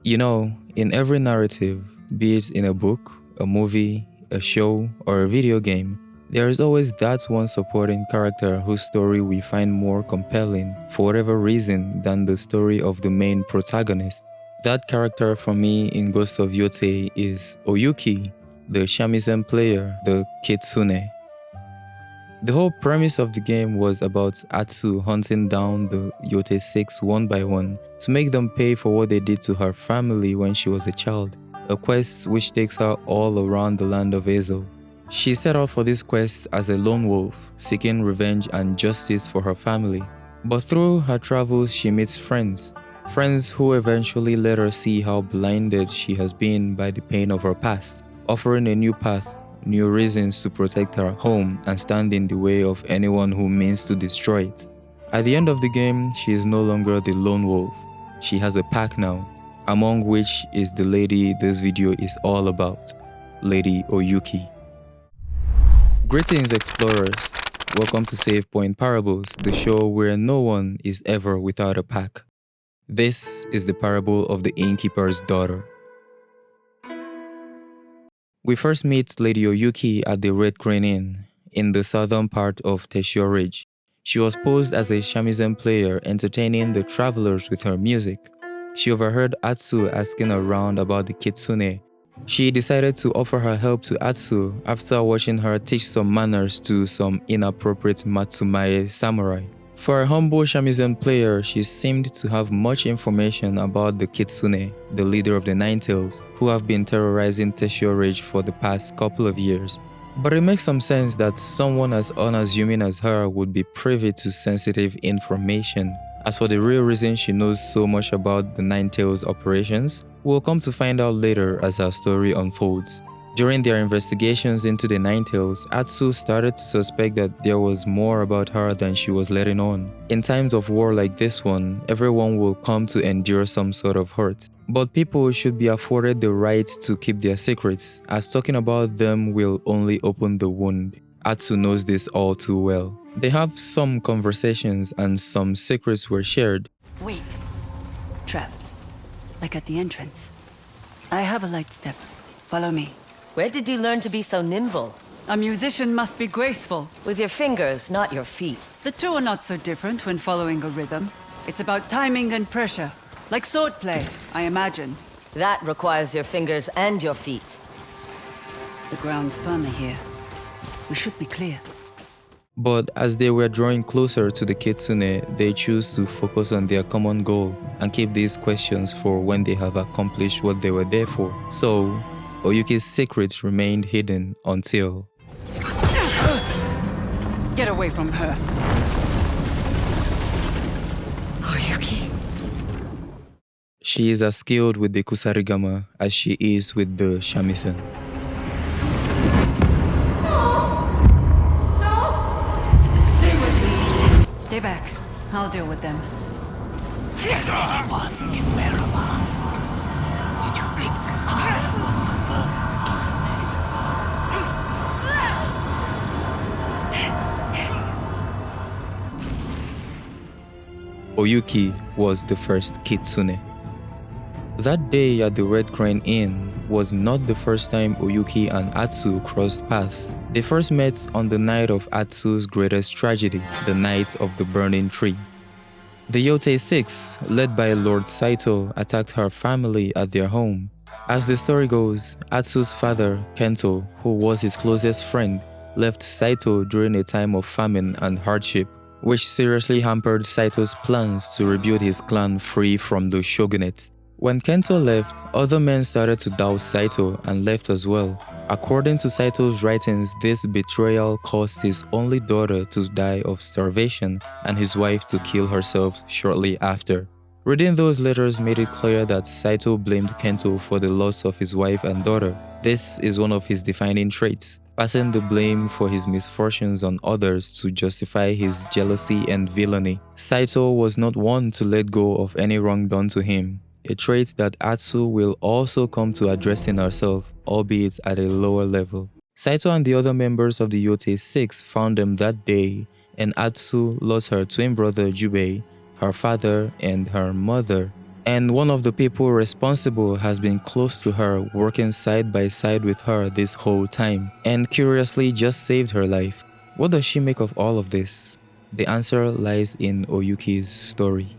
You know, in every narrative, be it in a book, a movie, a show, or a video game, there is always that one supporting character whose story we find more compelling for whatever reason than the story of the main protagonist. That character for me in Ghost of Yotei is Oyuki, the shamisen player, the Kitsune. The whole premise of the game was about Atsu hunting down the Yotei 6 one by one to make them pay for what they did to her family when she was a child, a quest which takes her all around the land of Ezo. She set out for this quest as a lone wolf, seeking revenge and justice for her family. But through her travels she meets friends who eventually let her see how blinded she has been by the pain of her past, offering a new path, new reasons to protect her home and stand in the way of anyone who means to destroy it. At the end of the game, she is no longer the lone wolf. She has a pack now, among which is the lady this video is all about, Lady Oyuki. Greetings explorers, welcome to Save Point Parables, the show where no one is ever without a pack. This is the parable of the Innkeeper's daughter. We first meet Lady Oyuki at the Red Crane Inn, in the southern part of Teshio Ridge. She was posed as a shamisen player entertaining the travelers with her music. She overheard Atsu asking around about the Kitsune. She decided to offer her help to Atsu after watching her teach some manners to some inappropriate Matsumae samurai. For a humble shamisen player, she seemed to have much information about the Kitsune, the leader of the Ninetales, who have been terrorizing Teshio Ridge for the past couple of years. But it makes some sense that someone as unassuming as her would be privy to sensitive information. As for the real reason she knows so much about the Ninetales operations, we'll come to find out later as her story unfolds. During their investigations into the Ninetales, Atsu started to suspect that there was more about her than she was letting on. In times of war like this one, everyone will come to endure some sort of hurt. But people should be afforded the right to keep their secrets, as talking about them will only open the wound. Atsu knows this all too well. They have some conversations and some secrets were shared. Wait. Traps. Like at the entrance. I have a light step. Follow me. Where did you learn to be so nimble? A musician must be graceful. With your fingers, not your feet. The two are not so different when following a rhythm. It's about timing and pressure. Like swordplay, I imagine. That requires your fingers and your feet. The ground's firmer here. We should be clear. But as they were drawing closer to the Kitsune, they choose to focus on their common goal and keep these questions for when they have accomplished what they were there for. So, Oyuki's secrets remained hidden until... Get away from her. Oyuki. She is as skilled with the kusarigama as she is with the shamisen. Stay back. I'll deal with them. Anyone can wear a mask. Did you think I was the first Kitsune? Oyuki was the first Kitsune. That day at the Red Crane Inn was not the first time Oyuki and Atsu crossed paths. They first met on the night of Atsu's greatest tragedy, the night of the burning tree. The Yotei 6, led by Lord Saito, attacked her family at their home. As the story goes, Atsu's father, Kento, who was his closest friend, left Saito during a time of famine and hardship, which seriously hampered Saito's plans to rebuild his clan free from the shogunate. When Kento left, other men started to doubt Saito and left as well. According to Saito's writings, this betrayal caused his only daughter to die of starvation and his wife to kill herself shortly after. Reading those letters made it clear that Saito blamed Kento for the loss of his wife and daughter. This is one of his defining traits, passing the blame for his misfortunes on others to justify his jealousy and villainy. Saito was not one to let go of any wrong done to him, a trait that Atsu will also come to addressing herself, albeit at a lower level. Saito and the other members of the Yotei 6 found them that day, and Atsu lost her twin brother Jubei, her father, and her mother. And one of the people responsible has been close to her, working side by side with her this whole time, and curiously just saved her life. What does she make of all of this? The answer lies in Oyuki's story.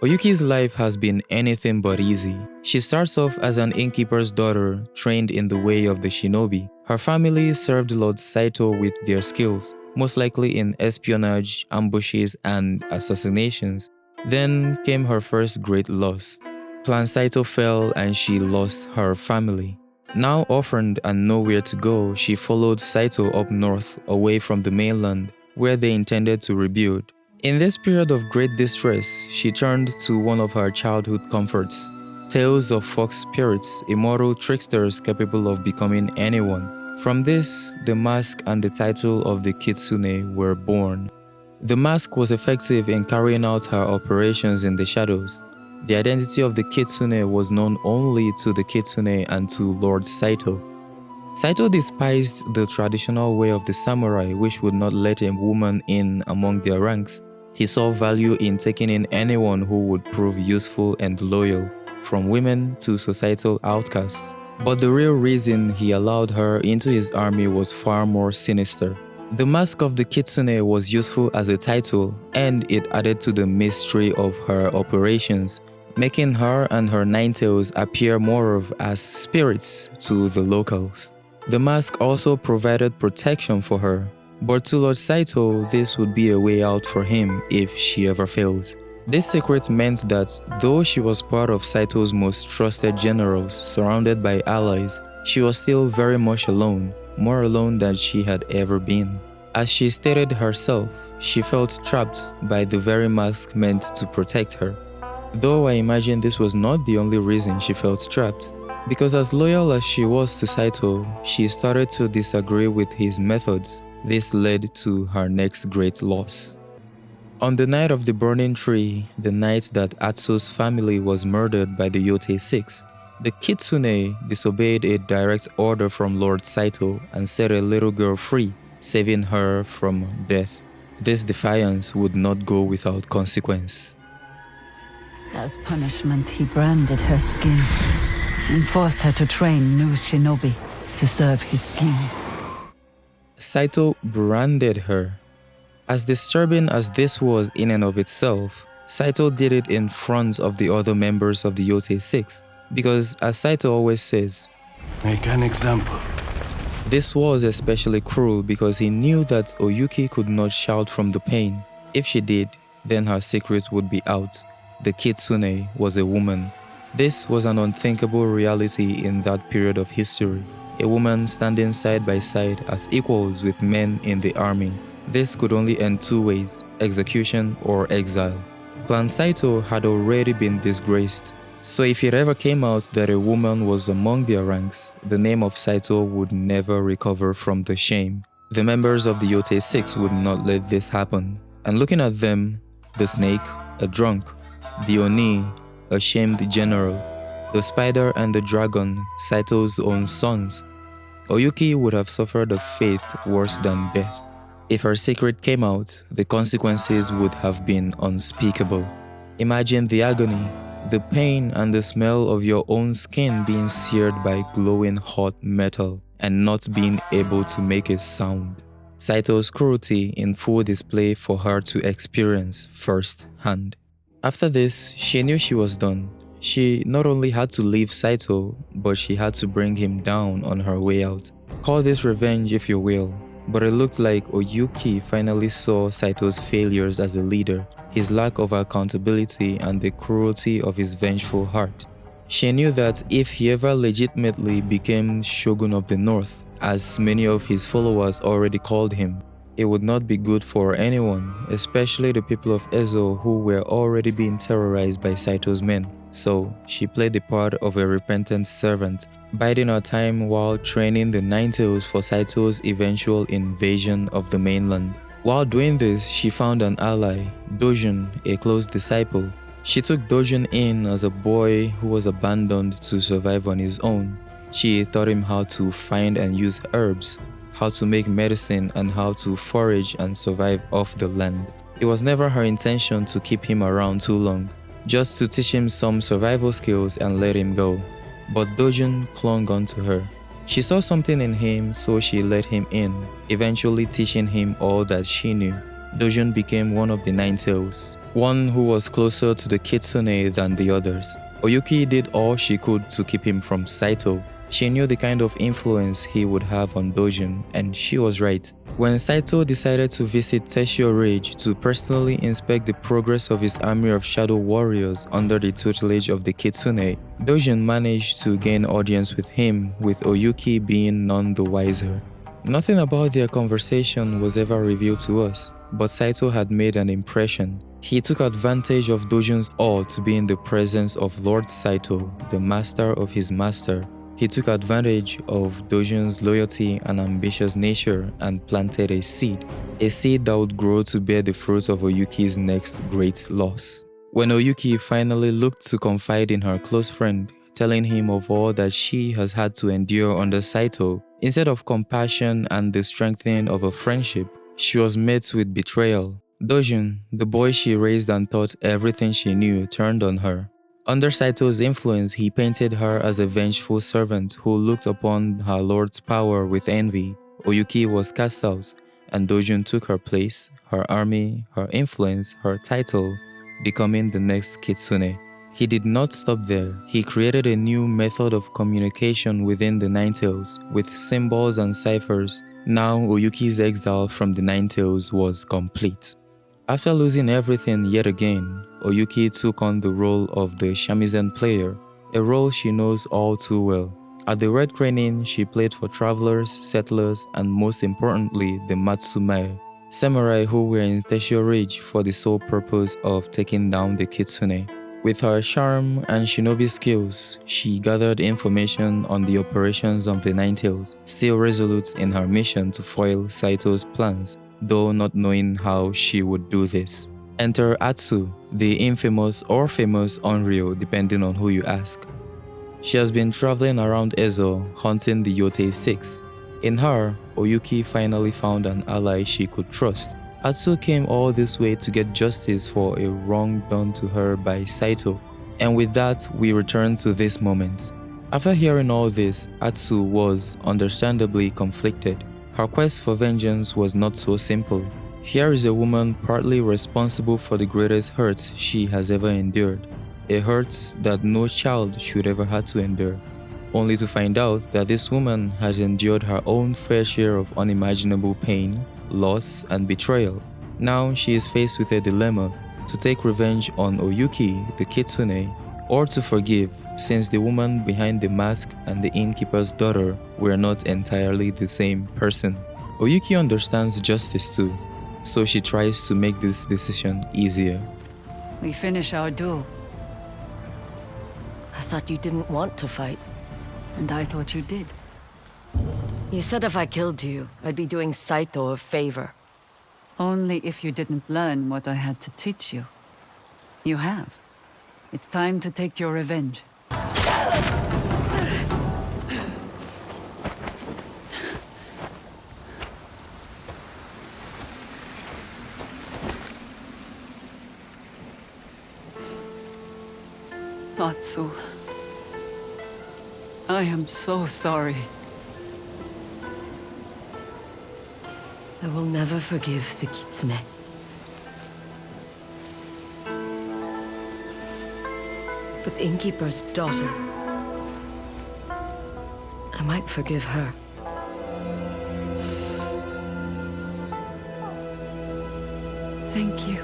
Oyuki's life has been anything but easy. She starts off as an innkeeper's daughter, trained in the way of the shinobi. Her family served Lord Saito with their skills, most likely in espionage, ambushes, and assassinations. Then came her first great loss. Clan Saito fell and she lost her family. Now orphaned and nowhere to go, she followed Saito up north, away from the mainland, where they intended to rebuild. In this period of great distress, she turned to one of her childhood comforts, tales of fox spirits, immortal tricksters capable of becoming anyone. From this, the mask and the title of the Kitsune were born. The mask was effective in carrying out her operations in the shadows. The identity of the Kitsune was known only to the Kitsune and to Lord Saito. Saito despised the traditional way of the samurai, which would not let a woman in among their ranks. He saw value in taking in anyone who would prove useful and loyal, from women to societal outcasts. But the real reason he allowed her into his army was far more sinister. The mask of the Kitsune was useful as a title, and it added to the mystery of her operations, making her and her nine-tails appear more of as spirits to the locals. The mask also provided protection for her, but to Lord Saito, this would be a way out for him if she ever fails. This secret meant that though she was part of Saito's most trusted generals, surrounded by allies, she was still very much alone, more alone than she had ever been. As she stated herself, she felt trapped by the very mask meant to protect her. Though I imagine this was not the only reason she felt trapped, because as loyal as she was to Saito, she started to disagree with his methods. This led to her next great loss. On the night of the burning tree, the night that Atsu's family was murdered by the Yotei 6, the Kitsune disobeyed a direct order from Lord Saito and set a little girl free, saving her from death. This defiance would not go without consequence. As punishment, he branded her skin and forced her to train new shinobi to serve his schemes. Saito branded her. As disturbing as this was in and of itself, Saito did it in front of the other members of the Yotei 6, because as Saito always says, make an example. This was especially cruel because he knew that Oyuki could not shout from the pain. If she did, then her secret would be out. The Kitsune was a woman. This was an unthinkable reality in that period of history. A woman standing side by side as equals with men in the army. This could only end two ways, execution or exile. Clan Saito had already been disgraced, so if it ever came out that a woman was among their ranks, the name of Saito would never recover from the shame. The members of the Yotei 6 would not let this happen. And looking at them, the snake, a drunk, the Oni, a shamed general, the spider and the dragon, Saito's own sons, Oyuki would have suffered a fate worse than death. If her secret came out, the consequences would have been unspeakable. Imagine the agony, the pain and the smell of your own skin being seared by glowing hot metal and not being able to make a sound. Saito's cruelty in full display for her to experience firsthand. After this, she knew she was done. She not only had to leave Saito, but she had to bring him down on her way out. Call this revenge if you will, but it looked like Oyuki finally saw Saito's failures as a leader, his lack of accountability and the cruelty of his vengeful heart. She knew that if he ever legitimately became Shogun of the North, as many of his followers already called him, it would not be good for anyone, especially the people of Ezo who were already being terrorized by Saito's men. So, she played the part of a repentant servant, biding her time while training the Nine-Tails for Saito's eventual invasion of the mainland. While doing this, she found an ally, Dojun, a close disciple. She took Dojun in as a boy who was abandoned to survive on his own. She taught him how to find and use herbs, how to make medicine, and how to forage and survive off the land. It was never her intention to keep him around too long. just to teach him some survival skills and let him go. But Dojun clung on to her. She saw something in him, so she let him in, eventually teaching him all that she knew. Dojun became one of the Nine Tails, one who was closer to the Kitsune than the others. Oyuki did all she could to keep him from Saito. She knew the kind of influence he would have on Dojun, and she was right. When Saito decided to visit Teshio Ridge to personally inspect the progress of his army of shadow warriors under the tutelage of the Kitsune, Dojun managed to gain audience with him, with Oyuki being none the wiser. Nothing about their conversation was ever revealed to us, but Saito had made an impression. He took advantage of Dojun's awe to be in the presence of Lord Saito, the master of his master. He took advantage of Dojun's loyalty and ambitious nature and planted a seed that would grow to bear the fruit of Oyuki's next great loss. When Oyuki finally looked to confide in her close friend, telling him of all that she has had to endure under Saito, instead of compassion and the strengthening of a friendship, she was met with betrayal. Dojun, the boy she raised and taught everything she knew, turned on her. Under Saito's influence, he painted her as a vengeful servant who looked upon her lord's power with envy. Oyuki was cast out, and Dojun took her place, her army, her influence, her title, becoming the next Kitsune. He did not stop there. He created a new method of communication within the Nine Tails, with symbols and ciphers. Now Oyuki's exile from the Nine Tails was complete. After losing everything yet again, Oyuki took on the role of the shamisen player, a role she knows all too well. At the Red Crane Inn, she played for travelers, settlers, and most importantly, the Matsumae, samurai who were in Teshio Ridge for the sole purpose of taking down the Kitsune. With her charm and shinobi skills, she gathered information on the operations of the Nine Tails, still resolute in her mission to foil Saito's plans, though not knowing how she would do this. Enter Atsu, the infamous or famous Onryo, depending on who you ask. She has been traveling around Ezo, hunting the Yotei 6. In her, Oyuki finally found an ally she could trust. Atsu came all this way to get justice for a wrong done to her by Saito. And with that, we return to this moment. After hearing all this, Atsu was understandably conflicted. Her quest for vengeance was not so simple. Here is a woman partly responsible for the greatest hurts she has ever endured, a hurt that no child should ever have to endure, only to find out that this woman has endured her own fair share of unimaginable pain, loss, and betrayal. Now she is faced with a dilemma: to take revenge on Oyuki, the Kitsune, or to forgive, since the woman behind the mask and the innkeeper's daughter were not entirely the same person. Oyuki understands justice too, so she tries to make this decision easier. We finish our duel, I thought you didn't want to fight. and I thought you did. You said if I killed you, I'd be doing Saito a favor. Only if you didn't learn what I had to teach you. You have. It's time to take your revenge. Atsu, I am so sorry. I will never forgive the Kitsune. But the Innkeeper's daughter, I might forgive her. Thank you.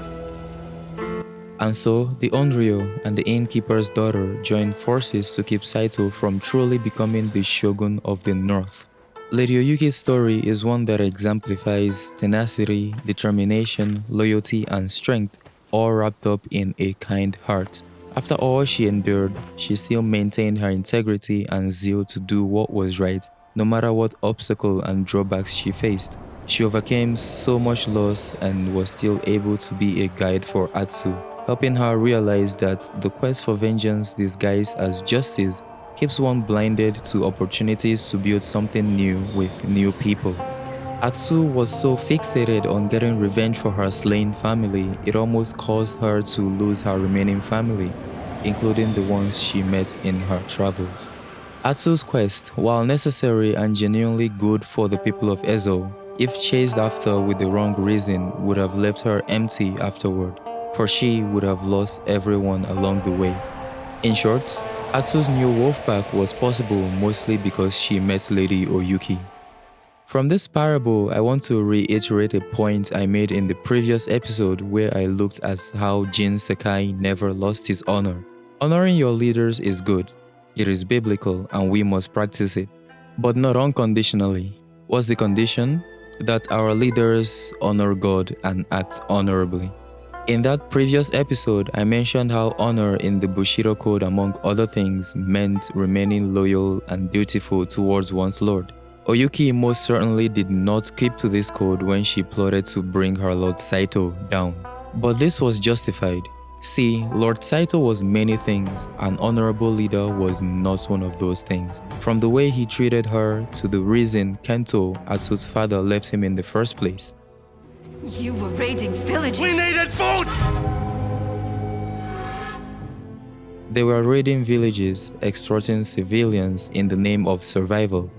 And so, the Onryo and the innkeeper's daughter joined forces to keep Saito from truly becoming the shogun of the North. Lady Oyuki's story is one that exemplifies tenacity, determination, loyalty, and strength, all wrapped up in a kind heart. After all she endured, she still maintained her integrity and zeal to do what was right, no matter what obstacle and drawbacks she faced. She overcame so much loss and was still able to be a guide for Atsu, helping her realize that the quest for vengeance disguised as justice keeps one blinded to opportunities to build something new with new people. Atsu was so fixated on getting revenge for her slain family, it almost caused her to lose her remaining family, including the ones she met in her travels. Atsu's quest, while necessary and genuinely good for the people of Ezo, if chased after with the wrong reason, would have left her empty afterward, for she would have lost everyone along the way. In short, Atsu's new wolf pack was possible mostly because she met Lady Oyuki. From this parable, I want to reiterate a point I made in the previous episode where I looked at how Jin Sakai never lost his honor. Honoring your leaders is good. It is biblical and we must practice it, but not unconditionally. What's the condition? That our leaders honor God and act honorably. In that previous episode, I mentioned how honor in the Bushido Code, among other things, meant remaining loyal and dutiful towards one's lord. Oyuki most certainly did not keep to this code when she plotted to bring her Lord Saito down. But this was justified. See, Lord Saito was many things, an honorable leader was not one of those things. From the way he treated her to the reason Kento, Atsu's father, left him in the first place. You were raiding villages. We needed food! They were raiding villages, extorting civilians in the name of survival.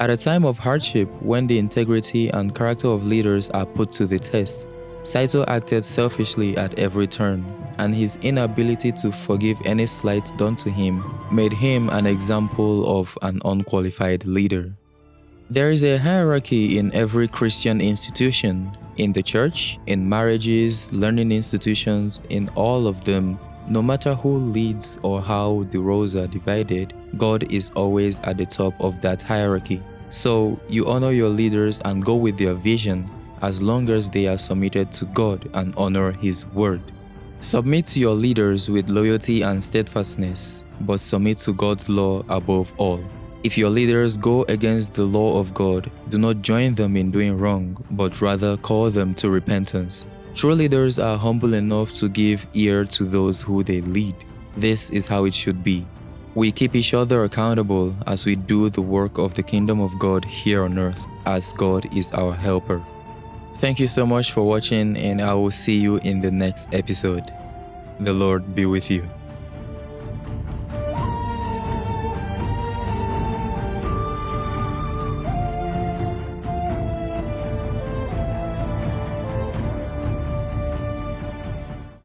At a time of hardship, when the integrity and character of leaders are put to the test, Saito acted selfishly at every turn, and his inability to forgive any slight done to him made him an example of an unqualified leader. There is a hierarchy in every Christian institution, in the church, in marriages, learning institutions, in all of them. No matter who leads or how the roles are divided, God is always at the top of that hierarchy. So you honor your leaders and go with their vision as long as they are submitted to God and honor His word. Submit to your leaders with loyalty and steadfastness, but submit to God's law above all. If your leaders go against the law of God, do not join them in doing wrong, but rather call them to repentance. True leaders are humble enough to give ear to those who they lead. This is how it should be. We keep each other accountable as we do the work of the kingdom of God here on earth, as God is our helper. Thank you so much for watching, and I will see you in the next episode. The Lord be with you.